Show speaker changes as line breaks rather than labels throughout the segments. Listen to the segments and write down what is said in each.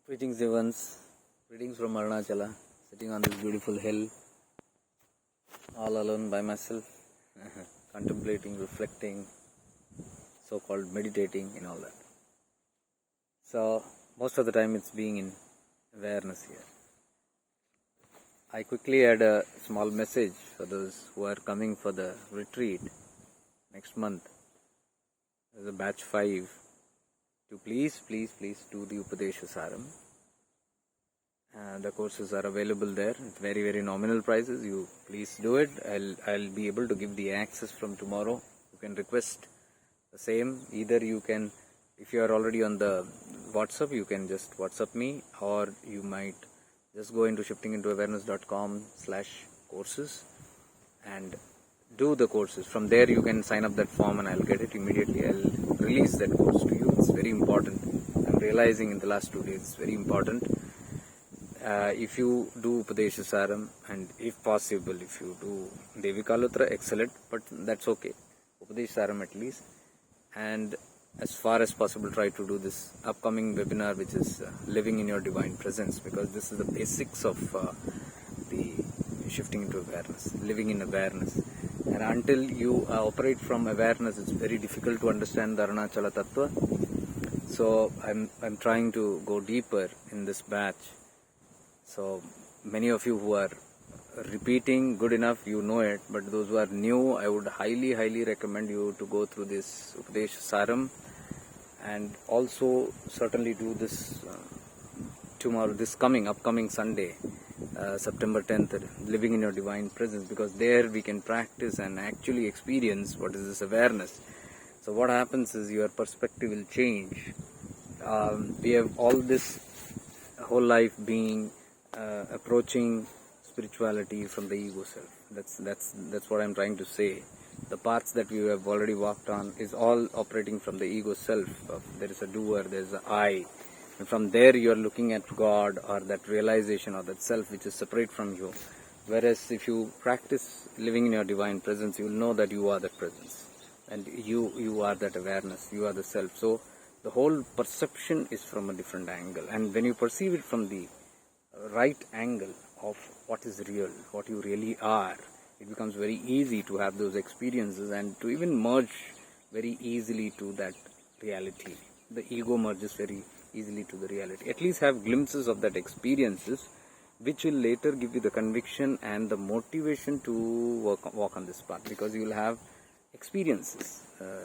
Greetings, Evans. Greetings from Arunachala. Sitting on this beautiful hill, all alone by myself, contemplating, reflecting, so-called meditating, and all that. So most of the time, it's being in awareness here. I quickly add a small message for those who are coming for the retreat next month. There's a batch 5 to please do the Upadesha Saram. The courses are available there at very nominal prices. You please do it. I'll be able to give the access from tomorrow. You can request the same. Either you can, if you are already on the WhatsApp, you can just WhatsApp me, or you might just go into shiftingintoawareness.com/courses and do the courses. From there you can sign up that form and I'll get it immediately. I'll release that course to you. It's very important. I'm realizing in the last 2 days it's very important. If you do Upadesha Saram, and if possible, if you do Devi Kalutra, excellent, but that's okay. Upadesha Saram at least. And as far as possible, try to do this upcoming webinar, which is Living in Your Divine Presence, because this is the basics of the shifting into awareness, living in awareness. And until you operate from awareness, it's very difficult to understand the Arunachala Tattva. So I'm trying to go deeper in this batch. So many of you who are repeating, good enough, you know it, but those who are new, I would highly recommend you to go through this Upadesha Saram, and also certainly do this tomorrow, this upcoming Sunday, September 10th, Living in Your Divine Presence, because there we can practice and actually experience what is this awareness. So what happens is your perspective will change. We have all this whole life being approaching spirituality from the ego self. That's what I'm trying to say. The paths that we have already walked on is all operating from the ego self. There is a doer, there is an I, and from there you are looking at God or that realization or that self which is separate from you. Whereas if you practice living in your divine presence, you will know that you are that presence, and you are that awareness, you are the self. So the whole perception is from a different angle, and when you perceive it from the right angle of what is real, what you really are, it becomes very easy to have those experiences and to even merge very easily to that reality. The ego merges very easily to the reality. At least have glimpses of that experiences, which will later give you the conviction and the motivation to walk on this path, because you will have experiences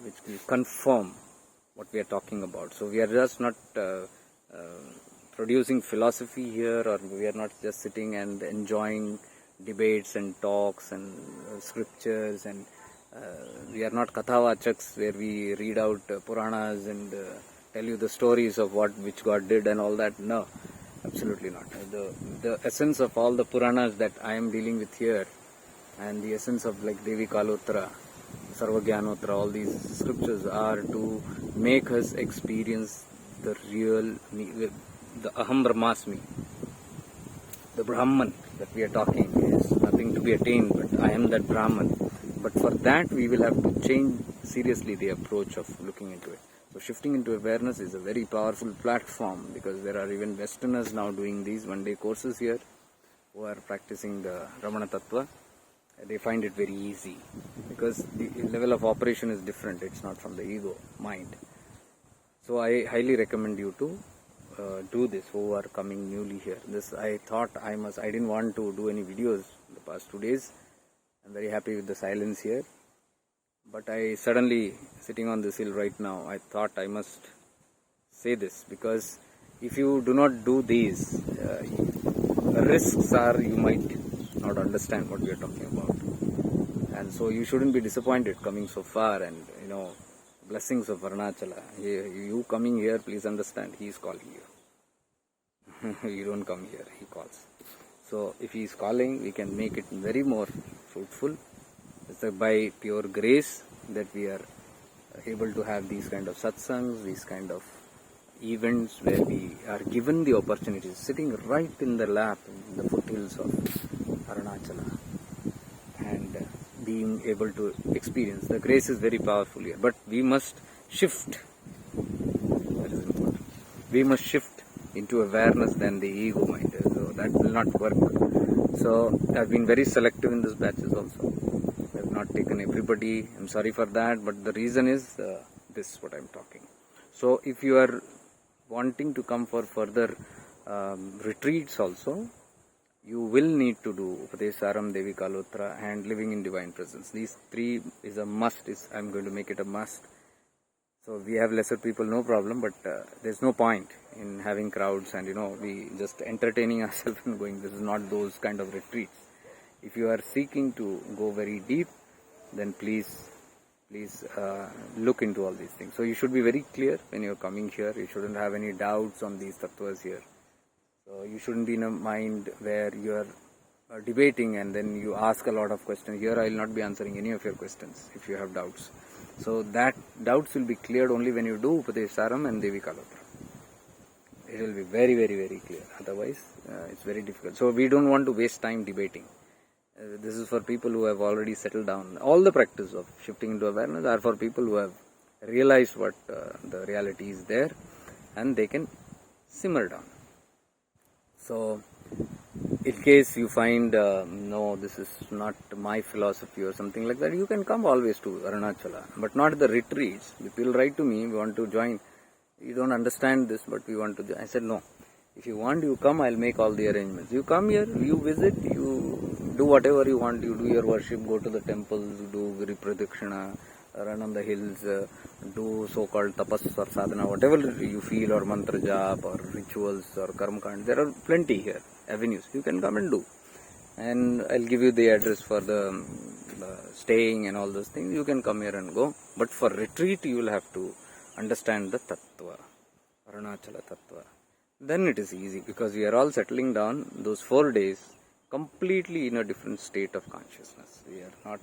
which will confirm what we are talking about. So we are just not producing philosophy here, or we are not just sitting and enjoying debates and talks and scriptures, and we are not Kathavachaks where we read out Puranas and tell you the stories of which God did and all that. No, absolutely not. The essence of all the Puranas that I am dealing with here, and the essence of like Devi Kalutra, Sarvagyanotra, all these scriptures are to make us experience the real me, the Aham Brahmasmi, the Brahman that we are talking is nothing to be attained, but I am that Brahman. But for that we will have to change seriously the approach of looking into it. So shifting into awareness is a very powerful platform, because there are even Westerners now doing these one-day courses here who are practicing the Ramana Tattva. They find it very easy because the level of operation is different. It's not from the ego mind. So I highly recommend you to do this who are coming newly here. This I thought I didn't want to do any videos the past 2 days. I'm very happy with the silence here. But I suddenly, sitting on this hill right now, I thought I must say this, because if you do not do these, the risks are you might not understand what we are talking about. And so you shouldn't be disappointed coming so far, and blessings of Arunachala. You coming here, please understand, he is calling you. You don't come here, he calls. So if he is calling, we can make it very more fruitful. It's by pure grace that we are able to have these kind of satsangs, these kind of events where we are given the opportunities, sitting right in the lap, in the foothills of Arunachala, and being able to experience. The grace is very powerful here, but we must shift. That is important. We must shift into awareness than the ego mind. So that will not work. So I've been very selective in this batches also. I have not taken everybody. I'm sorry for that, but the reason is this what I'm talking. So if you are wanting to come for further retreats also, you will need to do Upadesaram, Devi Kalotra and living in divine presence. These three is a must. I'm going to make it a must. So we have lesser people, no problem, but there's no point in having crowds and we just entertaining ourselves and going. This is not those kind of retreats. If you are seeking to go very deep, then please look into all these things. So you should be very clear when you're coming here. You shouldn't have any doubts on these tattvas here. So you shouldn't be in a mind where you are debating and then you ask a lot of questions. Here I will not be answering any of your questions if you have doubts. So that doubts will be cleared only when you do Upadesaram and Devi Kalotra. It will be very, very, very clear. Otherwise, it's very difficult. So we don't want to waste time debating. This is for people who have already settled down. All the practice of shifting into awareness are for people who have realized what the reality is there and they can simmer down. So, in case you find, no, this is not my philosophy or something like that, you can come always to Arunachala, but not the retreats. People write to me, we want to join. You don't understand this, but we want to join. I said, no. If you want, you come, I'll make all the arrangements. You come here, you visit, you do whatever you want. You do your worship, go to the temples, do Giri Pradakshina, run on the hills, do so-called tapas or sadhana, whatever you feel, or mantra jap or rituals or karma kand. There are plenty here, avenues. You can come and do. And I'll give you the address for the staying and all those things. You can come here and go. But for retreat, you will have to understand the tattva, Arunachala tattva. Then it is easy because we are all settling down those 4 days completely in a different state of consciousness. We are not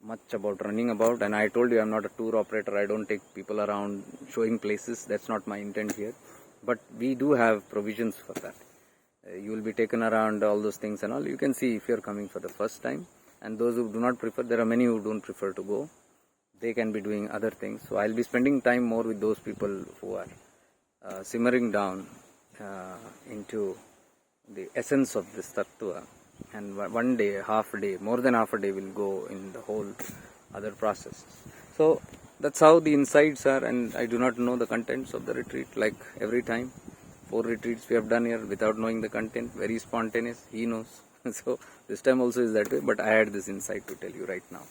much about running about, and I told you I'm not a tour operator. I don't take people around showing places. That's not my intent here. But we do have provisions for that. You will be taken around all those things and all. You can see if you're coming for the first time, and those who do not prefer, there are many who don't prefer to go. They can be doing other things. So I'll be spending time more with those people who are simmering down into the essence of this tattva. And one day, half a day, more than half a day will go in the whole other process. So that's how the insights are, and I do not know the contents of the retreat like every time. 4 retreats we have done here without knowing the content, very spontaneous, he knows. So this time also is that way, but I had this insight to tell you right now.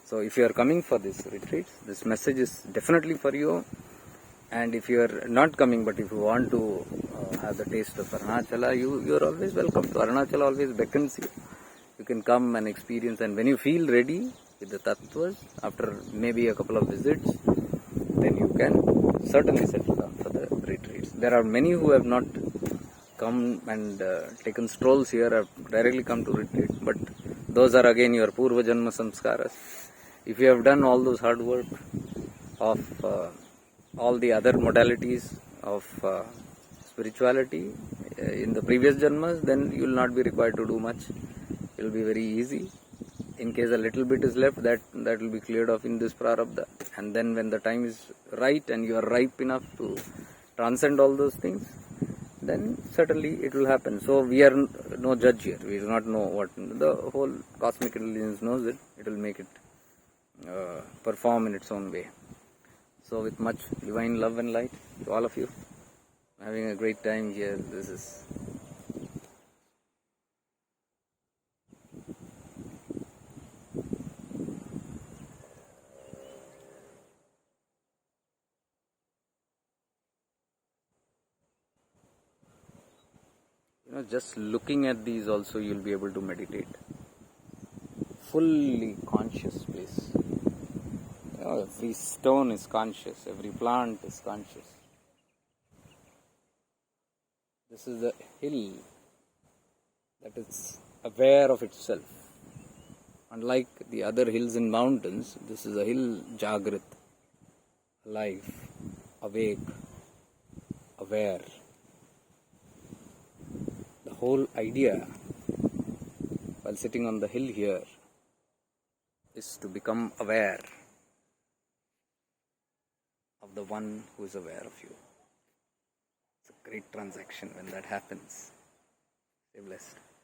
So if you are coming for this retreat, this message is definitely for you. And if you are not coming, but if you want to have the taste of Arunachala, you are always welcome to. Arunachala always beckons you. You can come and experience, and when you feel ready with the tattvas, after maybe a couple of visits, then you can certainly settle down for the retreats. There are many who have not come and taken strolls here, have directly come to retreat, but those are again your Purva Janma Samskaras. If you have done all those hard work of all the other modalities of spirituality in the previous janmas, then you will not be required to do much. It will be very easy. In case a little bit is left, that will be cleared off in this prarabdha. And then when the time is right and you are ripe enough to transcend all those things, then certainly it will happen. So we are no judge here. We do not know what the whole cosmic intelligence knows it. It will make it perform in its own way. So with much divine love and light to all of you, having a great time here. This is just looking at these also you'll be able to meditate. Fully conscious place. Every stone is conscious, every plant is conscious. This is a hill that is aware of itself. Unlike the other hills and mountains, this is a hill Jagrat, alive, awake, aware. The whole idea while sitting on the hill here is to become aware of the one who is aware of you. It's a great transaction when that happens. Stay blessed.